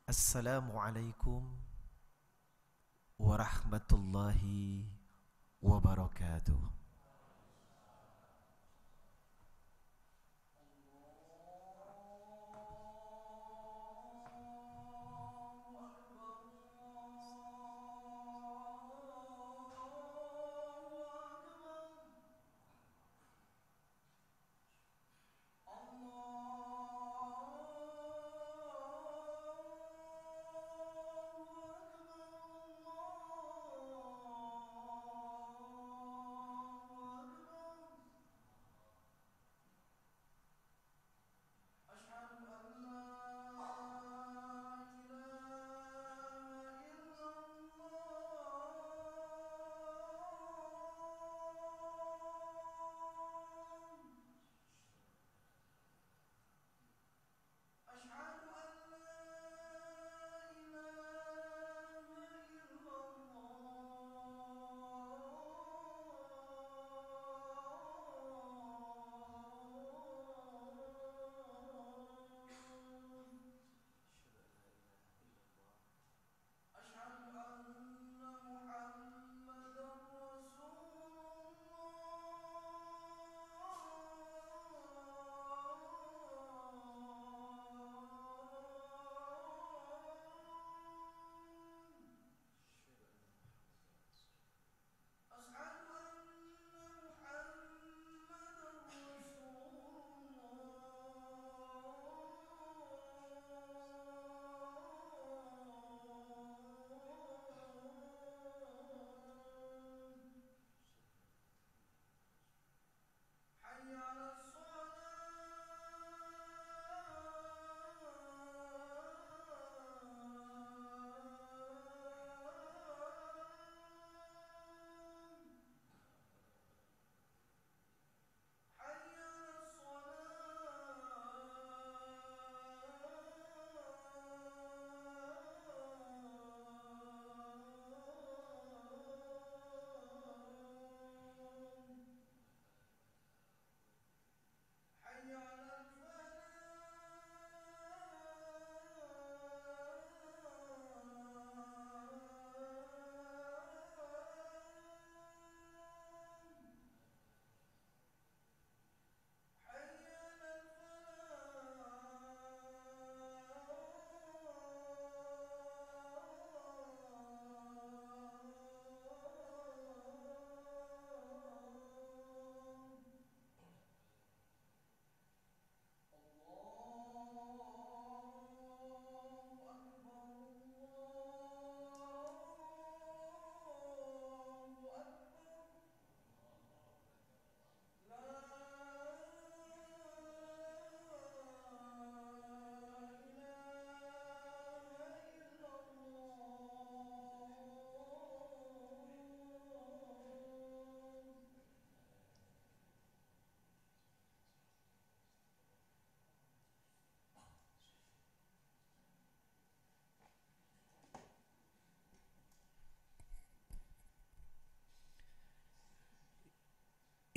Assalamualaikum warahmatullahi wabarakatuh.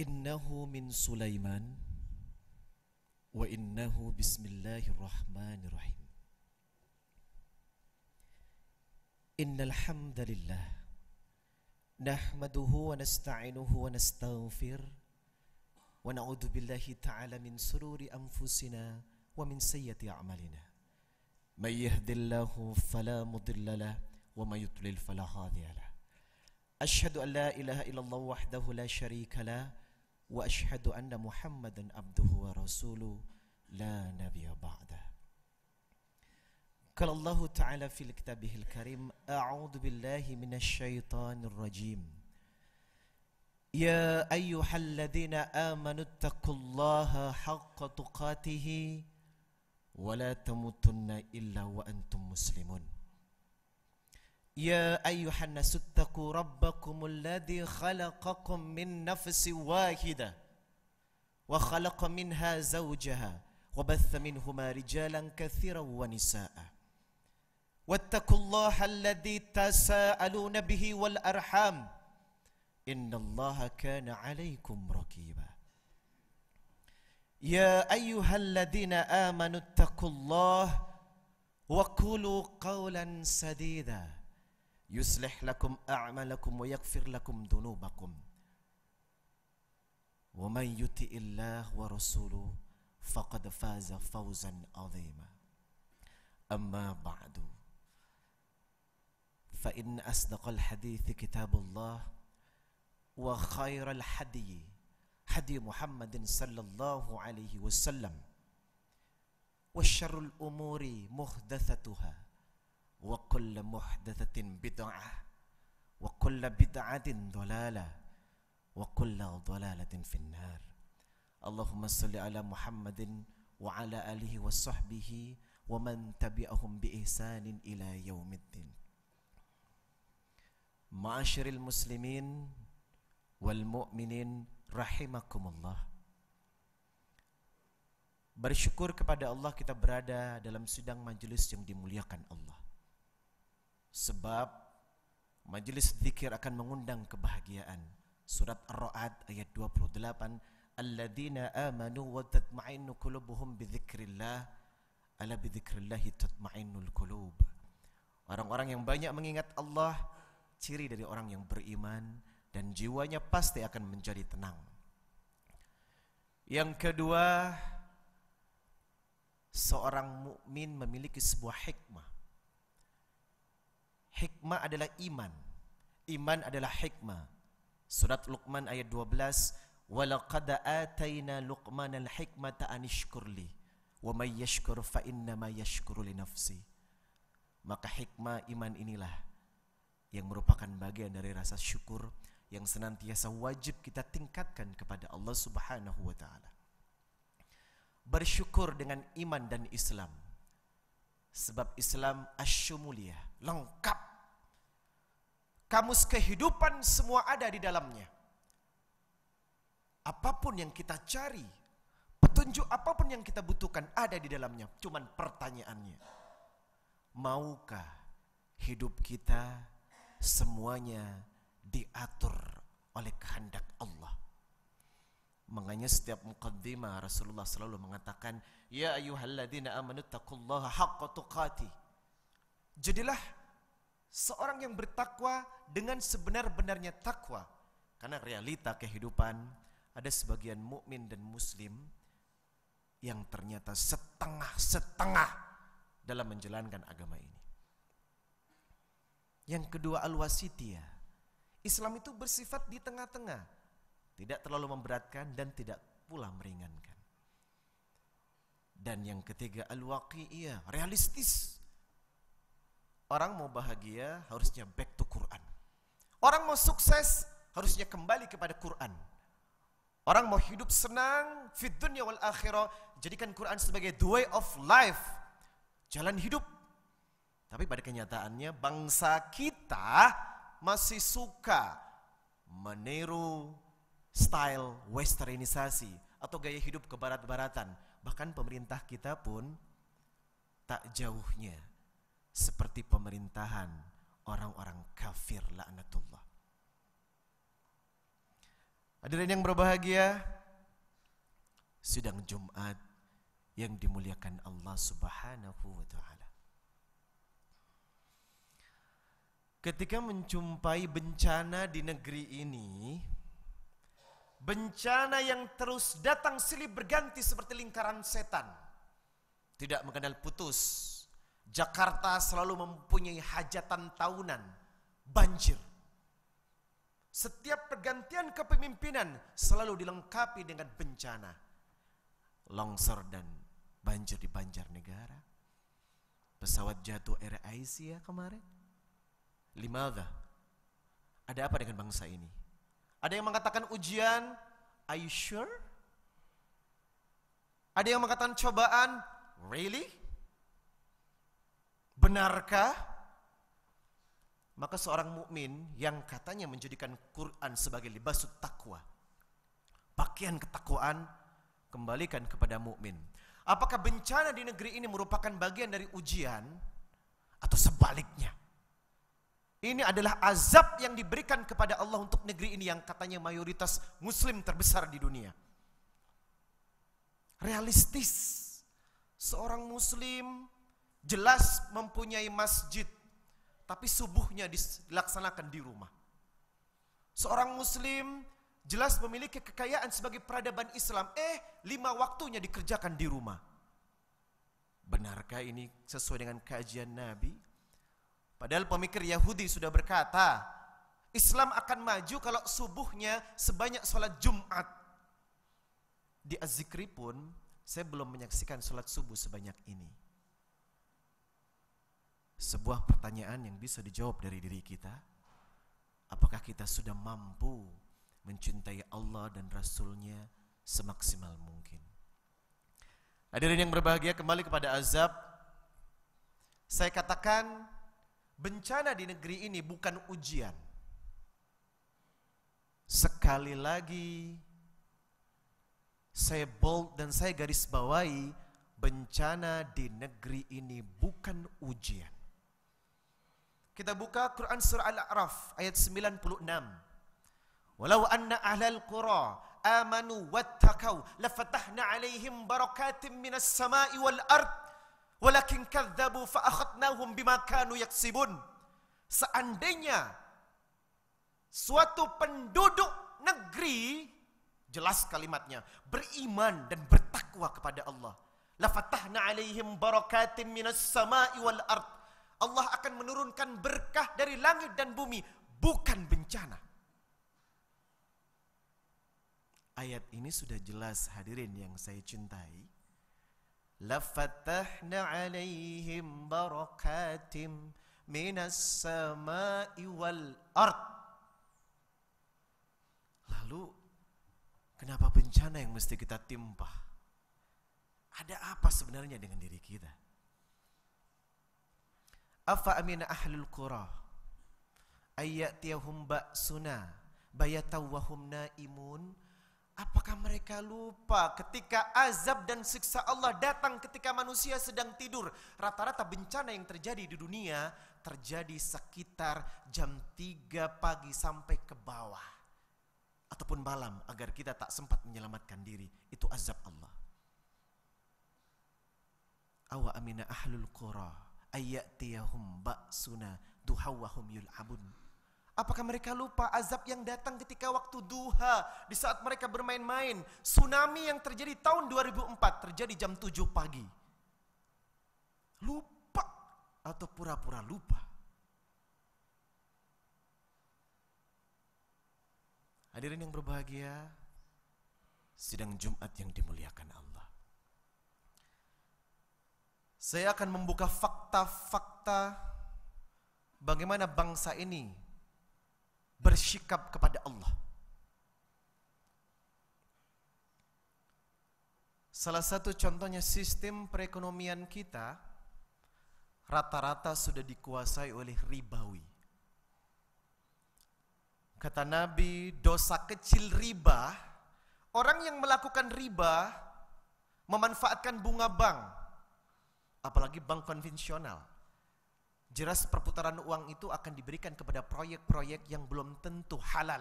Innahu min Sulaiman wa innahu bismillahirrahmanirrahim. Innal hamdalillah nahmaduhu wa nasta'inuhu wa nastaghfir wa na'udzu billahi ta'ala min sururi anfusina wa min sayyiati a'malina. May yahdihillahu fala mudilla lahu wa may yudlil fala hadiya lahu. Asyhadu an la ilaha illallah wahdahu la syarika lahu wa asyhadu anna Muhammadan abduhu wa rasuluh la nabiyya ba'dah. Qala Allah Ta'ala fil kitabihil karim, a'udzu billahi minasy syaithanir rajim. Ya ayyuhalladzina amanu taqullaha haqqa tuqatih wa la tamutunna illa wa antum muslimun. Ya ayyuhan nasu ttaqu rabbakumul ladzi khalaqakum min nafsin wahidah wa khalaqa minha zawjaha wa batha minhuma rijalan katsiran wa nisaa'a. Wattaqullaha alladzi tasaaluna bihi wal arham innallaha kana 'alaikum raqiba. Ya ayyuhalladzina amanu taqullaha wa qulu qawlan sadida yuslih lakum a'malakum wa yaghfir lakum dhunubakum wa man yuti'illah wa rasuluhu faqad faza fawzan 'azima. Amma ba'du, fa in asdaqal hadithi kitabullah wa khairal hadi Muhammadin sallallahu alaihi wasallam wa syarrul umuri muhdatsatuha wa kullu muhdatsatin bid'ah wa kullu bid'atin dhalalah wa kullu dhalalatin finnar. Allahumma salli ala Muhammadin wa ala alihi wa sahbihi wa man tabi'ahum bi ihsanin ila yaumiddin. Ma'asyiral muslimin wal mu'minin rahimakumullah. Bersyukur kepada Allah kita berada dalam sidang majelis yang dimuliakan Allah. Sebab majelis zikir akan mengundang kebahagiaan. Surat Ar-Ra'd ayat 28, alladzina amanu wa tatma'innu qulubuhum bidzikrillah, ala bidzikrillahi tatma'innul qulub. Orang-orang yang banyak mengingat Allah, ciri dari orang yang beriman, dan jiwanya pasti akan menjadi tenang. Yang kedua, seorang mukmin memiliki sebuah hikmah. Hikmah adalah iman. Iman adalah hikmah. Surat Luqman ayat 12, walaqad atayna Luqmanal hikmata an ishkur li wa may yashkur fa innama yashkuru li nafsi. Maka hikmah iman inilah yang merupakan bagian dari rasa syukur yang senantiasa wajib kita tingkatkan kepada Allah Subhanahu wa taala. Bersyukur dengan iman dan Islam. Sebab Islam asyumuliyah, lengkap. Kamus kehidupan semua ada di dalamnya. Apapun yang kita cari, petunjuk apapun yang kita butuhkan ada di dalamnya. Cuman pertanyaannya, maukah hidup kita semuanya diatur oleh kehendak Allah? Makanya setiap muqaddimah Rasulullah selalu mengatakan, ya ayyuhalladzina amanu taqullaha haqqa tuqatih. Jadilah seorang yang bertakwa dengan sebenar-benarnya takwa. Karena realita kehidupan, ada sebagian mukmin dan muslim yang ternyata setengah-setengah dalam menjalankan agama ini. Yang kedua, al-wasitiyah. Islam itu bersifat di tengah-tengah, tidak terlalu memberatkan dan tidak pula meringankan. Dan yang ketiga, al-waqi'iyah, realistis. Orang mau bahagia harusnya back to Quran. Orang mau sukses harusnya kembali kepada Quran. Orang mau hidup senang fid dunya wal akhirah, jadikan Quran sebagai the way of life, jalan hidup. Tapi pada kenyataannya bangsa kita masih suka meniru style westernisasi atau gaya hidup kebarat-baratan. Bahkan pemerintah kita pun tak jauhnya seperti pemerintahan orang-orang kafir laknatullah. Hadirin yang berbahagia, sidang Jumat yang dimuliakan Allah Subhanahu wa taala. Ketika menjumpai bencana di negeri ini, bencana yang terus datang silih berganti seperti lingkaran setan, tidak mengenal putus. Jakarta selalu mempunyai hajatan tahunan, banjir. Setiap pergantian kepemimpinan selalu dilengkapi dengan bencana, longsor dan banjir di Banjarnegara, pesawat jatuh Air Asia kemarin. Limadha? Ada apa dengan bangsa ini? Ada yang mengatakan ujian, are you sure? Ada yang mengatakan cobaan, really? Benarkah? Maka seorang mukmin yang katanya menjadikan Quran sebagai libasut taqwa, pakaian ketakwaan, kembalikan kepada mukmin. Apakah bencana di negeri ini merupakan bagian dari ujian atau sebaliknya? Ini adalah azab yang diberikan kepada Allah untuk negeri ini yang katanya mayoritas muslim terbesar di dunia. Realistis, seorang muslim jelas mempunyai masjid, tapi subuhnya dilaksanakan di rumah. Seorang muslim jelas memiliki kekayaan sebagai peradaban Islam, 5 waktunya dikerjakan di rumah. Benarkah ini sesuai dengan kajian Nabi? Padahal pemikir Yahudi sudah berkata, Islam akan maju kalau subuhnya sebanyak sholat Jumat. Di Az-Zikri pun saya belum menyaksikan sholat subuh sebanyak ini. Sebuah pertanyaan yang bisa dijawab dari diri kita, apakah kita sudah mampu mencintai Allah dan Rasul-Nya semaksimal mungkin? Hadirin yang berbahagia, kembali kepada azab. Saya katakan bencana di negeri ini bukan ujian. Sekali lagi saya bold dan saya garis bawahi, bencana di negeri ini bukan ujian. Kita buka Quran surah Al-A'raf ayat 96. Walau anna ahlal qura amanu wattaqau lafatahna alaihim barakatim minas sama'i wal ard walakin kadzabu fa akhadnahum bima kanu yaksibun. Seandainya suatu penduduk negeri, jelas kalimatnya, beriman dan bertakwa kepada Allah, lafatahna alaihim barakatim minas sama'i wal ard, Allah akan menurunkan berkah dari langit dan bumi, bukan bencana. Ayat ini sudah jelas, hadirin yang saya cintai. Lafatahna alaihim barakatim minas sama'i wal ard. Lalu kenapa bencana yang mesti kita timpa? Ada apa sebenarnya dengan diri kita? Afa amina ahlul qura ayyatiyahum ba'suna bayataw wa hum naimun. Apakah mereka lupa ketika azab dan siksa Allah datang ketika manusia sedang tidur? Rata-rata bencana yang terjadi di dunia terjadi sekitar jam 3 pagi sampai ke bawah ataupun malam, agar kita tak sempat menyelamatkan diri. Itu azab Allah. Awa amina ahlul qura ayyatiyahum ba'suna duha wa hum yul'abun. Apakah mereka lupa azab yang datang ketika waktu duha, di saat mereka bermain-main? Tsunami yang terjadi tahun 2004 terjadi jam 7 pagi. Lupa atau pura-pura lupa? Hadirin yang berbahagia, sidang Jumat yang dimuliakan Allah, saya akan membuka fakta-fakta bagaimana bangsa ini bersikap kepada Allah. Salah satu contohnya, sistem perekonomian kita rata-rata sudah dikuasai oleh ribawi. Kata Nabi, dosa kecil riba, orang yang melakukan riba memanfaatkan bunga bank, apalagi bank konvensional. Jelas perputaran uang itu akan diberikan kepada proyek-proyek yang belum tentu halal.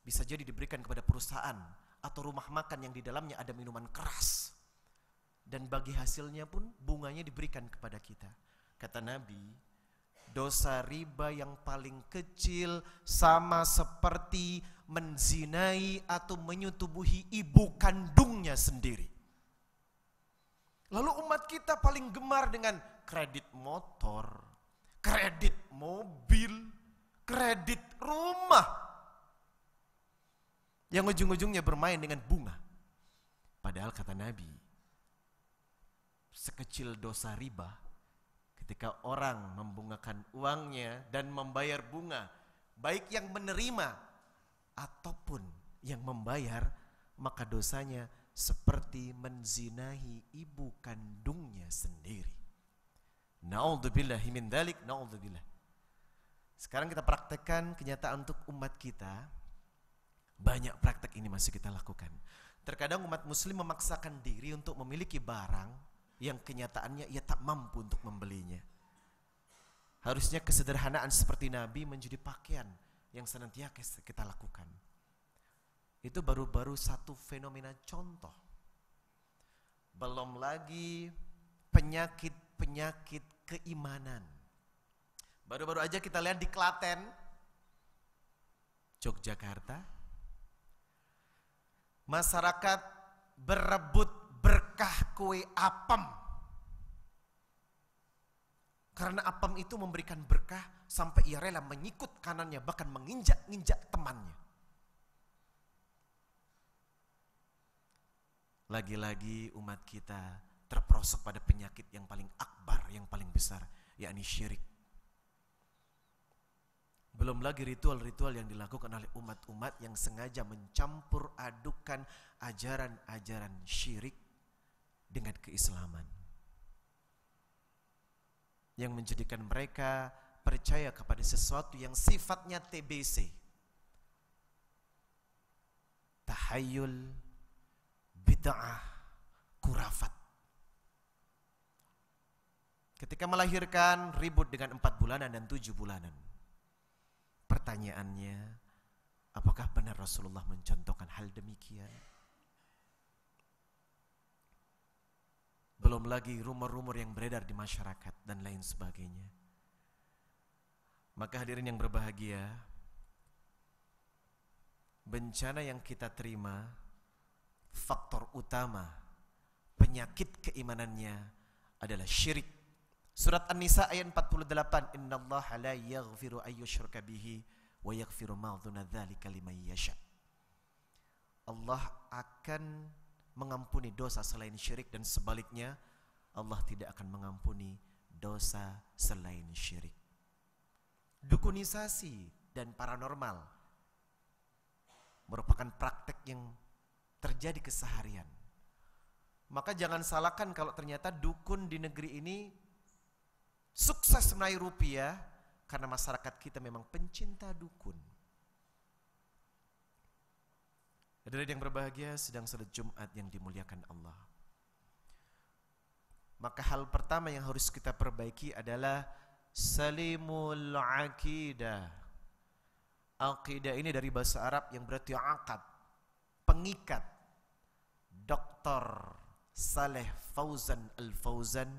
Bisa jadi diberikan kepada perusahaan atau rumah makan yang di dalamnya ada minuman keras. Dan bagi hasilnya pun bunganya diberikan kepada kita. Kata Nabi, dosa riba yang paling kecil sama seperti menzinai atau menyetubuhi ibu kandungnya sendiri. Lalu umat kita paling gemar dengan kredit motor, kredit mobil, kredit rumah, yang ujung-ujungnya bermain dengan bunga. Padahal kata Nabi, sekecil dosa riba, ketika orang membungakan uangnya dan membayar bunga, baik yang menerima ataupun yang membayar, maka dosanya seperti menzinahi ibu kandungnya sendiri. Na'udzubillahi min dzalik, na'udzubillah. Sekarang kita praktekkan kenyataan untuk umat kita. Banyak praktek ini masih kita lakukan. Terkadang umat muslim memaksakan diri untuk memiliki barang yang kenyataannya ia tak mampu untuk membelinya. Harusnya kesederhanaan seperti Nabi menjadi pakaian yang senantiasa kita lakukan. Itu baru-baru satu fenomena contoh. Belum lagi penyakit-penyakit keimanan. Baru-baru aja kita lihat di Klaten, Yogyakarta, masyarakat berebut berkah kue apem. Karena apem itu memberikan berkah sampai ia rela menyikut kanannya, bahkan menginjak-injak temannya. Lagi-lagi umat kita terperosok pada penyakit yang paling akbar, yang paling besar, yakni syirik. Belum lagi ritual-ritual yang dilakukan oleh umat-umat yang sengaja mencampur adukan ajaran-ajaran syirik dengan keislaman, yang menjadikan mereka percaya kepada sesuatu yang sifatnya TBC, tahayul, bid'ah, kurafat. Ketika melahirkan, ribut dengan 4 bulanan dan 7 bulanan. Pertanyaannya, apakah benar Rasulullah mencontohkan hal demikian? Belum lagi rumor-rumor yang beredar di masyarakat dan lain sebagainya. Maka hadirin yang berbahagia, bencana yang kita terima, faktor utama penyakit keimanannya adalah syirik. Surat An-Nisa ayat 48, innallaha la yaghfiru ayyushraka bihi wa yaghfiru ma duna dzalika liman yasha. Allah akan mengampuni dosa selain syirik, dan sebaliknya Allah tidak akan mengampuni dosa selain syirik. Dukunisasi dan paranormal merupakan praktek yang terjadi keseharian. Maka jangan salahkan kalau ternyata dukun di negeri ini sukses meraih rupiah, karena masyarakat kita memang pencinta dukun. Hadirin yang berbahagia, sedang salat Jumat yang dimuliakan Allah. Maka hal pertama yang harus kita perbaiki adalah salimul aqidah. Aqidah ini dari bahasa Arab yang berarti aqad, pengikat. Dr. Saleh Fauzan Al-Fauzan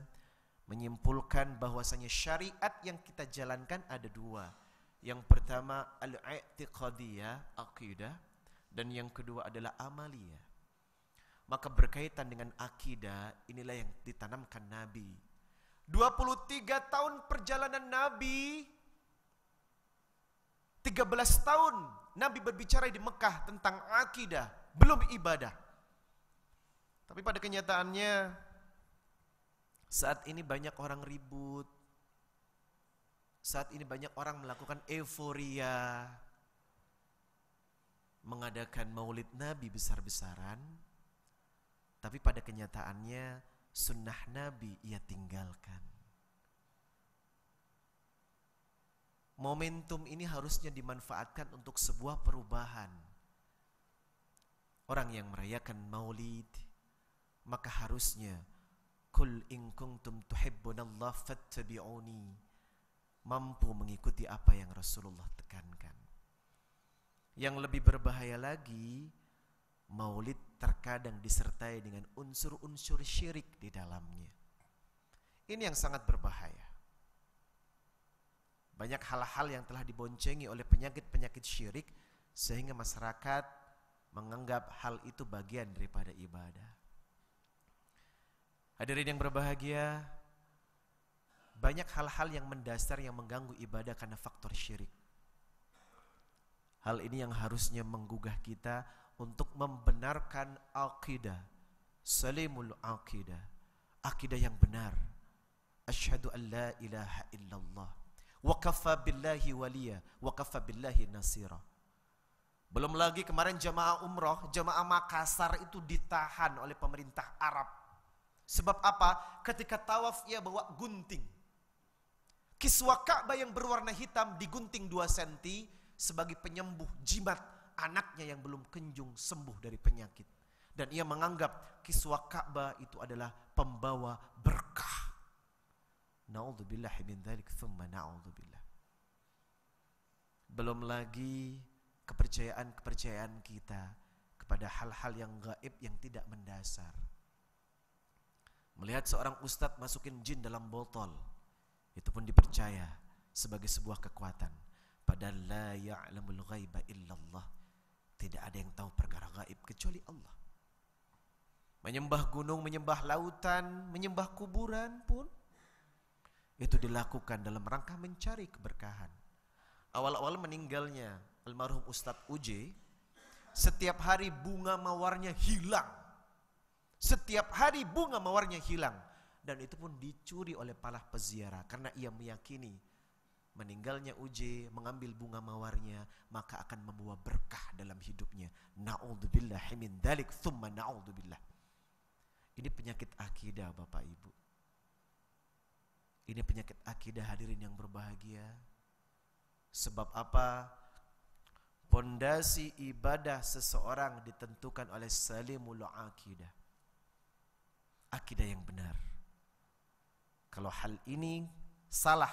menyimpulkan bahwasanya syariat yang kita jalankan ada 2. Yang pertama al-i'tiqadiyah, akidah, dan yang kedua adalah amaliyah. Maka berkaitan dengan akidah, inilah yang ditanamkan Nabi. 23 tahun perjalanan Nabi, 13 tahun Nabi berbicara di Mekah tentang akidah, belum ibadah. Tapi pada kenyataannya saat ini banyak orang ribut. Saat ini banyak orang melakukan euforia, mengadakan maulid Nabi besar-besaran, tapi pada kenyataannya sunnah Nabi ia tinggalkan. Momentum ini harusnya dimanfaatkan untuk sebuah perubahan. Orang yang merayakan maulid, maka harusnya Kul in kuntum tuhibbunallaha fattabi'uni, mampu mengikuti apa yang Rasulullah tekankan. Yang lebih berbahaya lagi, maulid terkadang disertai dengan unsur-unsur syirik di dalamnya. Ini yang sangat berbahaya. Banyak hal-hal yang telah diboncengi oleh penyakit-penyakit syirik, sehingga masyarakat menganggap hal itu bagian daripada ibadah. Hadirin yang berbahagia, banyak hal-hal yang mendasar yang mengganggu ibadah karena faktor syirik. Hal ini yang harusnya menggugah kita untuk membenarkan akidah, salimul akidah, akidah yang benar. Asyhadu an la ilaha illallah wa kafa billahi waliya wa kafa billahi nasira. Belum lagi kemarin jamaah umroh, jamaah Makassar itu ditahan oleh pemerintah Arab. Sebab apa? Ketika tawaf ia bawa gunting. Kiswa Ka'bah yang berwarna hitam digunting 2 cm sebagai penyembuh jimat anaknya yang belum kunjung sembuh dari penyakit. Dan ia menganggap kiswa Ka'bah itu adalah pembawa berkah. Na'udzubillah min dzalik tsumma na'udzubillah. Belum lagi kepercayaan-kepercayaan kita kepada hal-hal yang gaib yang tidak mendasar. Melihat seorang ustadz masukin jin dalam botol, itu pun dipercaya sebagai sebuah kekuatan. Padahal la ya'lamul ghaiba illallah. Tidak ada yang tahu perkara gaib kecuali Allah. Menyembah gunung, menyembah lautan, menyembah kuburan pun itu dilakukan dalam rangka mencari keberkahan. Awal-awal meninggalnya almarhum Ustadz Uje, setiap hari bunga mawarnya hilang. Setiap hari bunga mawarnya hilang. Dan itu pun dicuri oleh para peziarah. Karena ia meyakini meninggalnya Uje, mengambil bunga mawarnya, maka akan membawa berkah dalam hidupnya. Na'udzubillahi min dzalik, tsumma na'udzubillah. Ini penyakit akidah Bapak Ibu. Ini penyakit akidah hadirin yang berbahagia. Sebab apa? Pondasi ibadah seseorang ditentukan oleh salimul akidah. Akidah yang benar. Kalau hal ini salah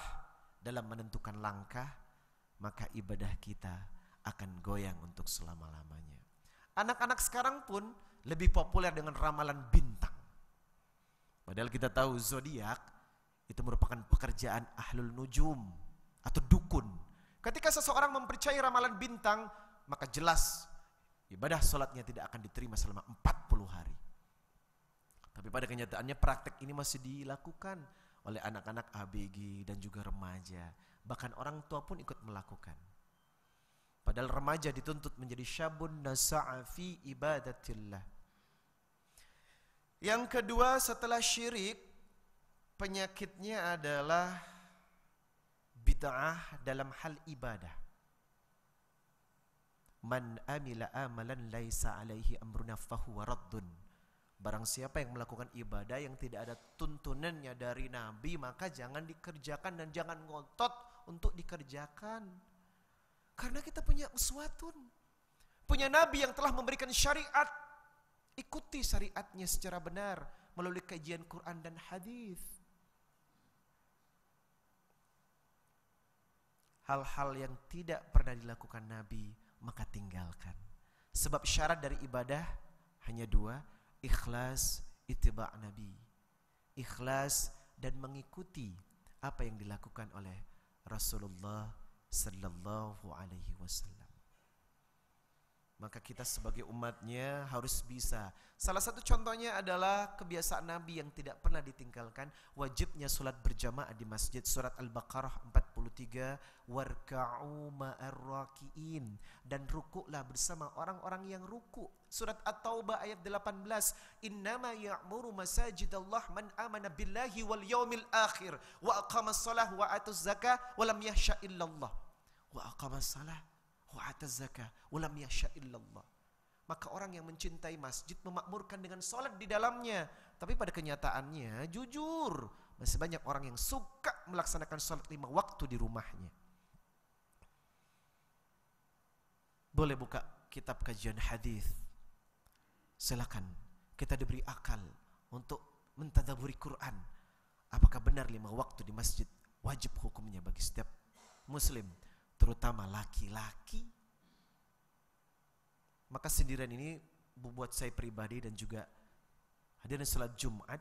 dalam menentukan langkah, maka ibadah kita akan goyang untuk selama-lamanya. Anak-anak sekarang pun lebih populer dengan ramalan bintang. Padahal kita tahu zodiak itu merupakan pekerjaan ahlul nujum atau dukun. Ketika seseorang mempercayai ramalan bintang, maka jelas ibadah sholatnya tidak akan diterima selama 40 hari. Tapi pada kenyataannya praktek ini masih dilakukan oleh anak-anak ABG dan juga remaja. Bahkan orang tua pun ikut melakukan. Padahal remaja dituntut menjadi syabun nasa'a fi ibadatillah. Yang kedua setelah syirik, penyakitnya adalah bid'ah dalam hal ibadah. Man amila amalan laisa alaihi amruna fahuwa raddun. Barang siapa yang melakukan ibadah yang tidak ada tuntunannya dari Nabi, maka jangan dikerjakan dan jangan ngotot untuk dikerjakan. Karena kita punya uswatun, punya Nabi yang telah memberikan syariat. Ikuti syariatnya secara benar melalui kajian Quran dan hadis. Hal-hal yang tidak pernah dilakukan Nabi, maka tinggalkan. Sebab syarat dari ibadah hanya dua, ikhlas, ittiba' Nabi. Ikhlas dan mengikuti apa yang dilakukan oleh Rasulullah sallallahu alaihi wasallam. Maka kita sebagai umatnya harus bisa. Salah satu contohnya adalah kebiasaan Nabi yang tidak pernah ditinggalkan, wajibnya salat berjamaah di masjid. Surat Al-Baqarah 43, warka'u ma'ar raki'in, dan rukuklah bersama orang-orang yang ruku. Surat At-Taubah ayat 18, innama ya'muru masajidallah man amana billahi wal yaumil akhir wa aqamas salah wa atuz zakah wa lam yahsya illallah. Wa aqamas salah wa atuz zakah wa lam yahsya illallah. Maka orang yang mencintai masjid memakmurkan dengan salat di dalamnya. Tapi pada kenyataannya jujur, masih banyak orang yang suka melaksanakan salat 5 waktu di rumahnya. Boleh buka kitab kajian hadis. Silakan, kita diberi akal untuk mentadaburi Quran. Apakah benar 5 waktu di masjid wajib hukumnya bagi setiap muslim, terutama laki-laki? Maka sindiran ini membuat saya pribadi dan juga hadirin salat Jumat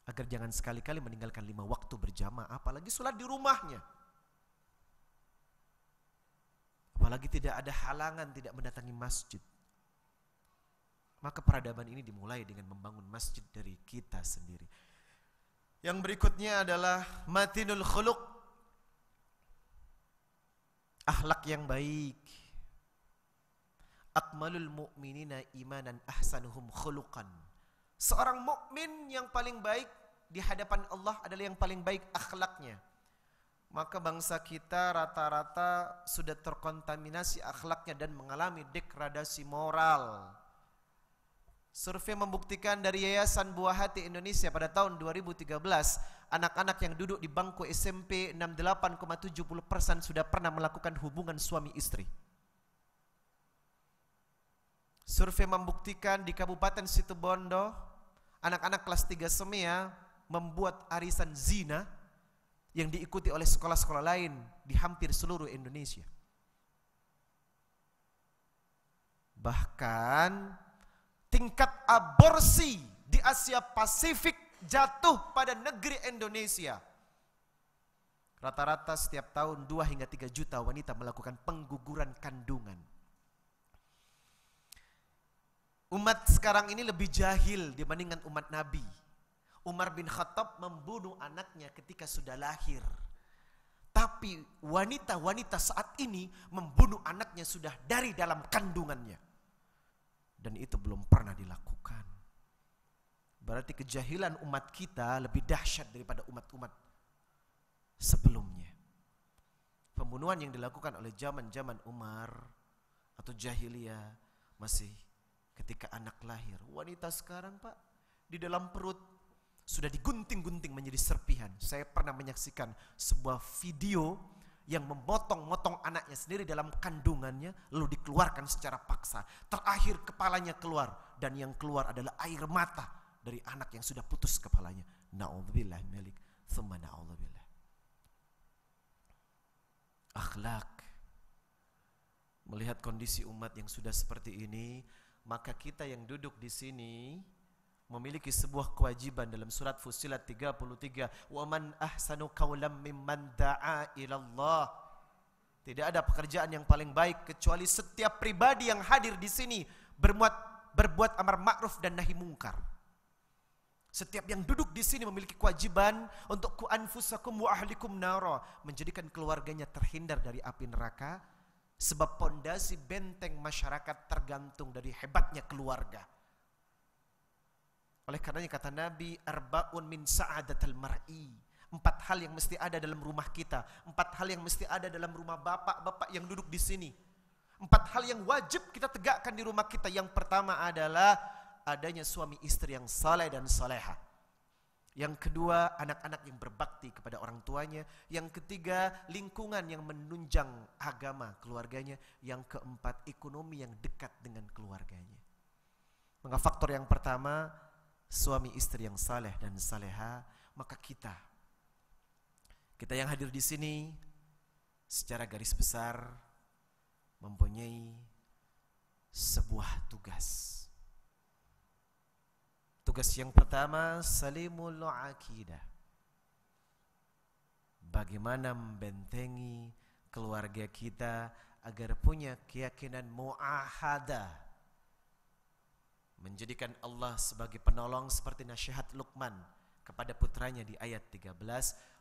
agar jangan sekali-kali meninggalkan 5 waktu berjamaah, apalagi salat di rumahnya. Apalagi tidak ada halangan tidak mendatangi masjid. Maka peradaban ini dimulai dengan membangun masjid dari kita sendiri. Yang berikutnya adalah matinul khuluq, akhlak yang baik. Akmalul mu'minina imanan ahsanuhum khuluqan. Seorang mukmin yang paling baik di hadapan Allah adalah yang paling baik akhlaknya. Maka bangsa kita rata-rata sudah terkontaminasi akhlaknya dan mengalami degradasi moral. Survei membuktikan dari Yayasan Buah Hati Indonesia pada tahun 2013, anak-anak yang duduk di bangku SMP 68,70% sudah pernah melakukan hubungan suami istri. Survei membuktikan di Kabupaten Situbondo, anak-anak kelas 3 SEMEA membuat arisan zina yang diikuti oleh sekolah-sekolah lain di hampir seluruh Indonesia. Bahkan tingkat aborsi di Asia Pasifik jatuh pada negeri Indonesia. Rata-rata setiap tahun 2 hingga 3 juta wanita melakukan pengguguran kandungan. Umat sekarang ini lebih jahil dibandingkan umat Nabi. Umar bin Khattab membunuh anaknya ketika sudah lahir. Tapi wanita-wanita saat ini membunuh anaknya sudah dari dalam kandungannya. Dan itu belum pernah dilakukan. Berarti kejahilan umat kita lebih dahsyat daripada umat-umat sebelumnya. Pembunuhan yang dilakukan oleh zaman-zaman Umar atau jahiliyah masih ketika anak lahir. Wanita sekarang, Pak, di dalam perut sudah digunting-gunting menjadi serpihan. Saya pernah menyaksikan sebuah video yang memotong-motong anaknya sendiri dalam kandungannya lalu dikeluarkan secara paksa. Terakhir kepalanya keluar dan yang keluar adalah air mata dari anak yang sudah putus kepalanya. Na'udzubillah milik, thumma na'udzubillah. Akhlak. Melihat kondisi umat yang sudah seperti ini, maka kita yang duduk di sini memiliki sebuah kewajiban dalam surat Fussilat 33, wa man ahsanu qawlan mimman da'a ilallah. Tidak ada pekerjaan yang paling baik kecuali setiap pribadi yang hadir di sini berbuat amar ma'ruf dan nahi mungkar. Setiap yang duduk di sini memiliki kewajiban untuk ku anfusakum wa ahlikum nara, menjadikan keluarganya terhindar dari api neraka, sebab pondasi benteng masyarakat tergantung dari hebatnya keluarga. Oleh karenanya kata Nabi, arba'un min sa'adatil mar'i. 4 hal yang mesti ada dalam rumah kita, 4 hal yang mesti ada dalam rumah bapak-bapak yang duduk di sini. 4 hal yang wajib kita tegakkan di rumah kita. Yang pertama adalah adanya suami istri yang saleh dan saleha. Yang kedua, anak-anak yang berbakti kepada orang tuanya. Yang ketiga, lingkungan yang menunjang agama keluarganya. Yang keempat, ekonomi yang dekat dengan keluarganya. Maka faktor yang pertama, suami istri yang saleh dan saleha. Maka kita yang hadir di sini secara garis besar mempunyai sebuah tugas. Tugas yang pertama, salimul aqidah. Bagaimana membentengi keluarga kita agar punya keyakinan mu'ahadah, menjadikan Allah sebagai penolong seperti nasihat Luqman kepada putranya di ayat 13,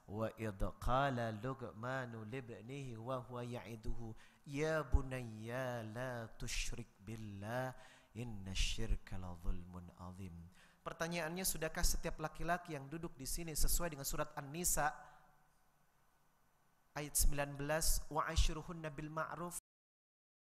wa idh qala luqmanu libnihi wa huwa ya'iduhu ya bunayya la tusyrik billah innasyirka la zulmun azim. Pertanyaannya, sudahkah setiap laki-laki yang duduk di sini sesuai dengan surat An-Nisa ayat 19, wa ashiruhunna bil ma'ruf,